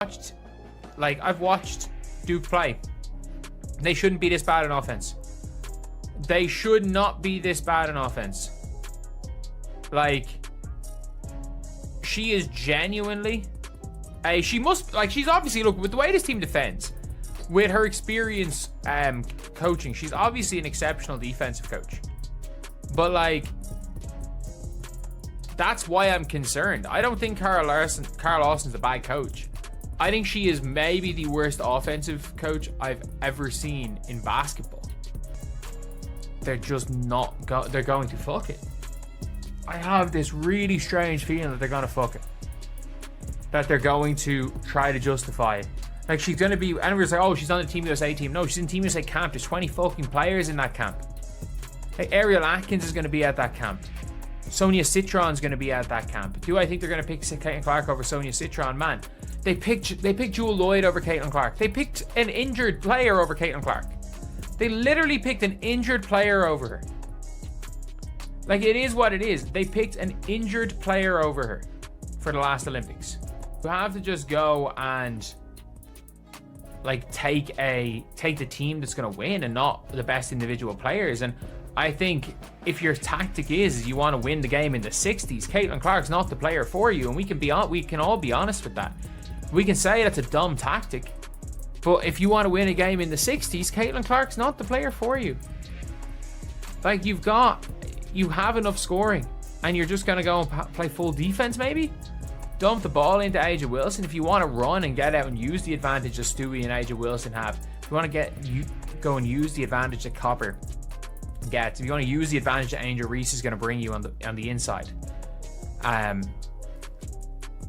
I've watched Duke play. They shouldn't be this bad in offense. They should not be this bad in offense. Like, she is genuinely she's obviously, look, with the way this team defends, with her experience coaching, she's obviously an exceptional defensive coach. But like, that's why I'm concerned. I don't think Carl Lawson's a bad coach. I think she is maybe the worst offensive coach I've ever seen in basketball. They're just not they're going to fuck it. I have this really strange feeling that they're going to fuck it. That they're going to try to justify it. Like, she's going to be, and everyone's like, oh, she's on the Team USA team. No, she's in Team USA camp. There's 20 fucking players in that camp. Hey, Ariel Atkins is going to be at that camp. Sonia Citron's going to be at that camp. Do I think they're going to pick Caitlin Clark over Sonia Citron? Man, they picked Jewel Lloyd over Caitlin Clark. They picked an injured player over Caitlin Clark. They literally picked an injured player over her. Like, it is what it is. They picked an injured player over her for the last Olympics. You have to just go and like take the team that's going to win and not the best individual players. And I think if your tactic is you want to win the game in the 60s, Caitlin Clark's not the player for you, and we can all be honest with that. We can say that's a dumb tactic, but if you want to win a game in the 60s, Caitlin Clark's not the player for you. Like, you have enough scoring, and you're just going to go and play full defense maybe? Dump the ball into A'ja Wilson. If you want to run and get out and use the advantage that Stewie and A'ja Wilson have, if you want to go and use the advantage that Copper gets, if you want to use the advantage that Angel Reese is going to bring you on the inside,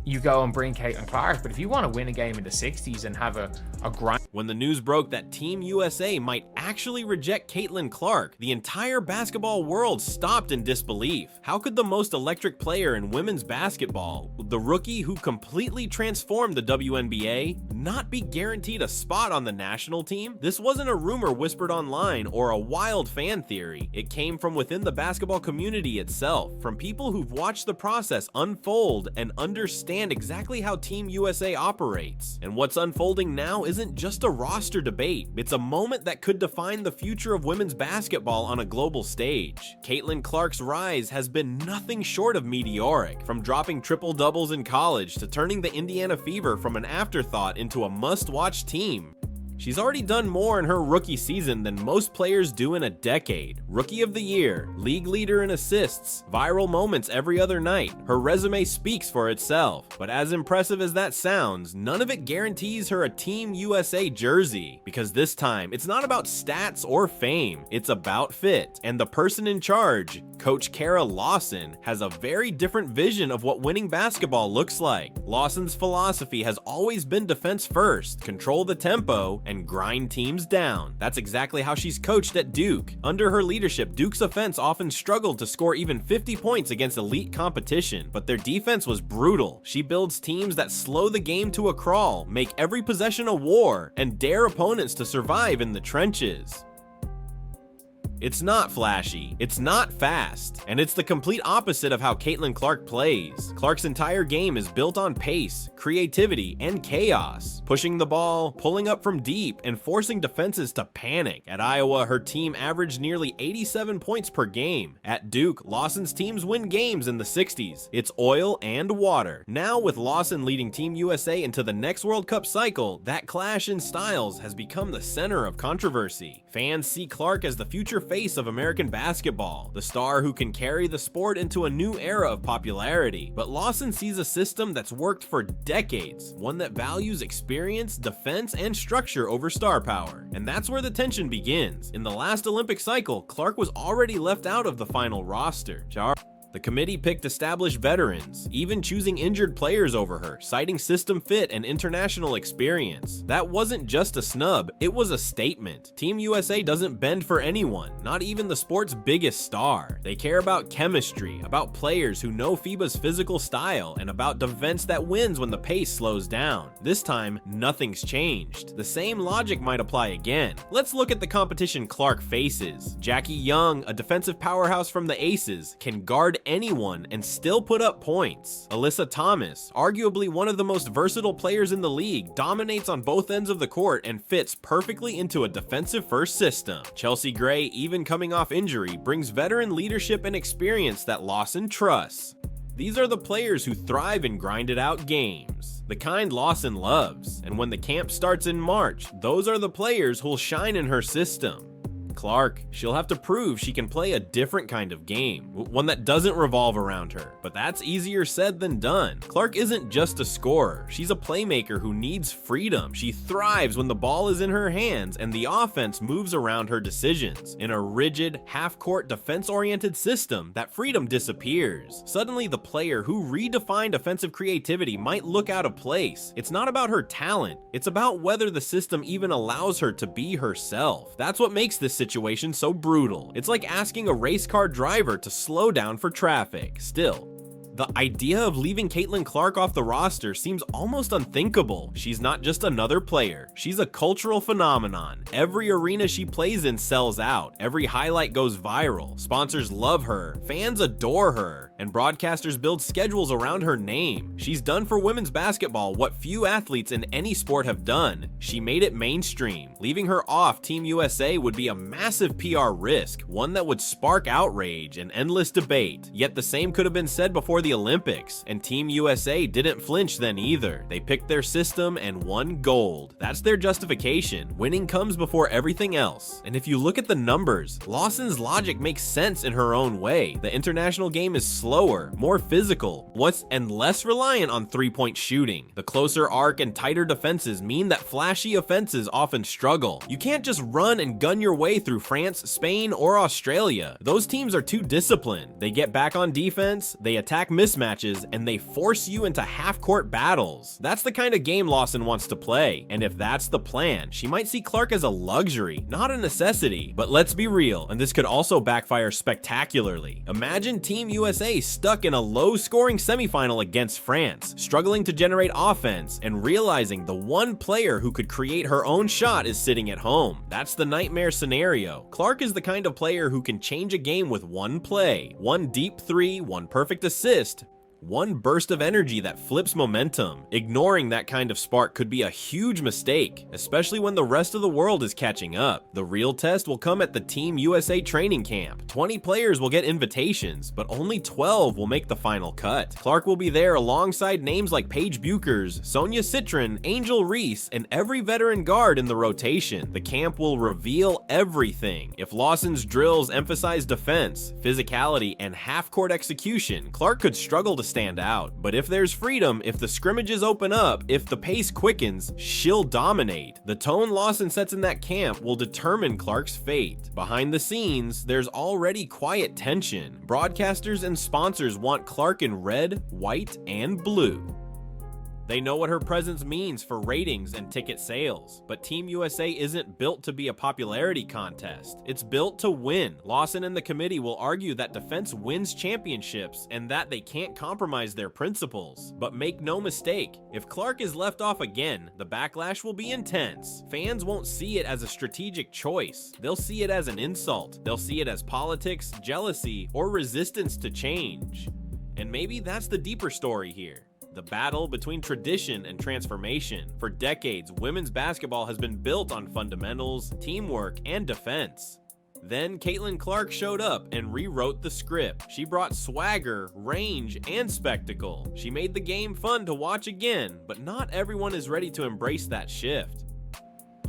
you go and bring Caitlin Clark. But if you want to win a game in the 60s and have a grind. When the news broke that Team USA might actually reject Caitlin Clark, the entire basketball world stopped in disbelief. How could the most electric player in women's basketball, the rookie who completely transformed the WNBA, not be guaranteed a spot on the national team? This wasn't a rumor whispered online or a wild fan theory. It came from within the basketball community itself, from people who've watched the process unfold and understand exactly how Team USA operates. And what's unfolding now isn't just a roster debate. It's a moment that could define the future of women's basketball on a global stage. Caitlin Clark's rise has been nothing short of meteoric, from dropping triple doubles in college to turning the Indiana Fever from an afterthought into a must-watch team. She's already done more in her rookie season than most players do in a decade. Rookie of the Year, league leader in assists, viral moments every other night. Her resume speaks for itself. But as impressive as that sounds, none of it guarantees her a Team USA jersey. Because this time, it's not about stats or fame, it's about fit. And the person in charge, Coach Kara Lawson, has a very different vision of what winning basketball looks like. Lawson's philosophy has always been defense first, control the tempo, and grind teams down. That's exactly how she's coached at Duke. Under her leadership, Duke's offense often struggled to score even 50 points against elite competition, but their defense was brutal. She builds teams that slow the game to a crawl, make every possession a war, and dare opponents to survive in the trenches. It's not flashy, it's not fast, and it's the complete opposite of how Caitlin Clark plays. Clark's entire game is built on pace, creativity, and chaos. Pushing the ball, pulling up from deep, and forcing defenses to panic. At Iowa, her team averaged nearly 87 points per game. At Duke, Lawson's teams win games in the 60s. It's oil and water. Now, with Lawson leading Team USA into the next World Cup cycle, that clash in styles has become the center of controversy. Fans see Clark as the future face of American basketball, the star who can carry the sport into a new era of popularity. But Lawson sees a system that's worked for decades, one that values experience, defense, and structure over star power. And that's where the tension begins. In the last Olympic cycle, Clark was already left out of the final roster. The committee picked established veterans, even choosing injured players over her, citing system fit and international experience. That wasn't just a snub, it was a statement. Team USA doesn't bend for anyone, not even the sport's biggest star. They care about chemistry, about players who know FIBA's physical style, and about defense that wins when the pace slows down. This time, nothing's changed. The same logic might apply again. Let's look at the competition Clark faces. Jackie Young, a defensive powerhouse from the Aces, can guard anyone and still put up points. Alyssa Thomas, arguably one of the most versatile players in the league, dominates on both ends of the court and fits perfectly into a defensive-first system. Chelsea Gray, even coming off injury, brings veteran leadership and experience that Lawson trusts. These are the players who thrive in grinded-out games, the kind Lawson loves, and when the camp starts in March, those are the players who'll shine in her system. Clark, she'll have to prove she can play a different kind of game, one that doesn't revolve around her, but that's easier said than done. Clark isn't just a scorer, she's a playmaker who needs freedom. She thrives when the ball is in her hands and the offense moves around her decisions. In a rigid, half-court, defense-oriented system, that freedom disappears. Suddenly, the player who redefined offensive creativity might look out of place. It's not about her talent, it's about whether the system even allows her to be herself. That's what makes this situation so brutal. It's like asking a race car driver to slow down for traffic. Still, the idea of leaving Caitlin Clark off the roster seems almost unthinkable. She's not just another player, she's a cultural phenomenon. Every arena she plays in sells out, every highlight goes viral, sponsors love her, fans adore her, and broadcasters build schedules around her name. She's done for women's basketball what few athletes in any sport have done. She made it mainstream. Leaving her off Team USA would be a massive PR risk, one that would spark outrage and endless debate. Yet the same could have been said before the Olympics, and Team USA didn't flinch then either. They picked their system and won gold. That's their justification. Winning comes before everything else. And if you look at the numbers, Lawson's logic makes sense in her own way. The international game is slower, more physical, and less reliant on three-point shooting. The closer arc and tighter defenses mean that flashy offenses often struggle. You can't just run and gun your way through France, Spain, or Australia. Those teams are too disciplined. They get back on defense, they attack mismatches, and they force you into half-court battles. That's the kind of game Lawson wants to play, and if that's the plan, she might see Clark as a luxury, not a necessity. But let's be real, and this could also backfire spectacularly. Imagine Team USA stuck in a low-scoring semifinal against France, struggling to generate offense, and realizing the one player who could create her own shot is sitting at home. That's the nightmare scenario. Clark is the kind of player who can change a game with one play, one deep three, one perfect assist, one burst of energy that flips momentum. Ignoring that kind of spark could be a huge mistake, especially when the rest of the world is catching up. The real test will come at the Team USA training camp. 20 players will get invitations, but only 12 will make the final cut. Clark will be there alongside names like Paige Buchers, Sonia Citron, Angel Reese, and every veteran guard in the rotation. The camp will reveal everything. If Lawson's drills emphasize defense, physicality, and half-court execution, Clark could struggle to stand out. But if there's freedom, if the scrimmages open up, if the pace quickens, she'll dominate. The tone Lawson sets in that camp will determine Clark's fate. Behind the scenes, there's already quiet tension. Broadcasters and sponsors want Clark in red, white, and blue. They know what her presence means for ratings and ticket sales, but Team USA isn't built to be a popularity contest. It's built to win. Lawson and the committee will argue that defense wins championships and that they can't compromise their principles. But make no mistake, if Clark is left off again, the backlash will be intense. Fans won't see it as a strategic choice. They'll see it as an insult. They'll see it as politics, jealousy, or resistance to change. And maybe that's the deeper story here. The battle between tradition and transformation. For decades, women's basketball has been built on fundamentals, teamwork, and defense. Then Caitlin Clark showed up and rewrote the script. She brought swagger, range, and spectacle. She made the game fun to watch again, but not everyone is ready to embrace that shift.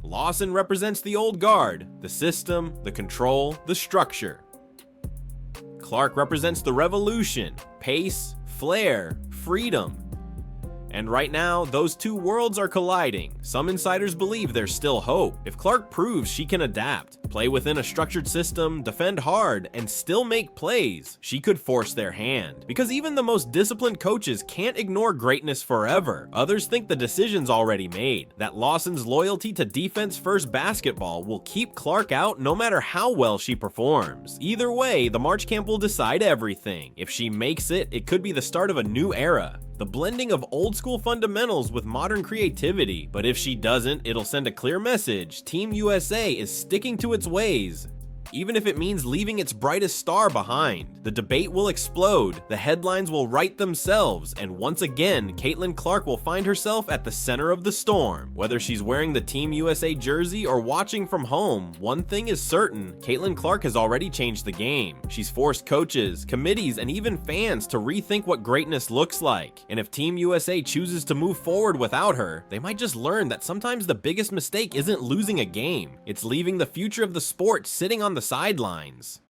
Lawson represents the old guard, the system, the control, the structure. Clark represents the revolution, pace, flair, freedom. And right now, those two worlds are colliding. Some insiders believe there's still hope. If Clark proves she can adapt, play within a structured system, defend hard, and still make plays, she could force their hand. Because even the most disciplined coaches can't ignore greatness forever. Others think the decision's already made, that Lawson's loyalty to defense-first basketball will keep Clark out no matter how well she performs. Either way, the March camp will decide everything. If she makes it, it could be the start of a new era. The blending of old school fundamentals with modern creativity, but if she doesn't, it'll send a clear message. Team USA is sticking to its ways even if it means leaving its brightest star behind. The debate will explode, the headlines will write themselves, and once again, Caitlin Clark will find herself at the center of the storm. Whether she's wearing the Team USA jersey or watching from home, one thing is certain, Caitlin Clark has already changed the game. She's forced coaches, committees, and even fans to rethink what greatness looks like. And if Team USA chooses to move forward without her, they might just learn that sometimes the biggest mistake isn't losing a game, it's leaving the future of the sport sitting on the sidelines.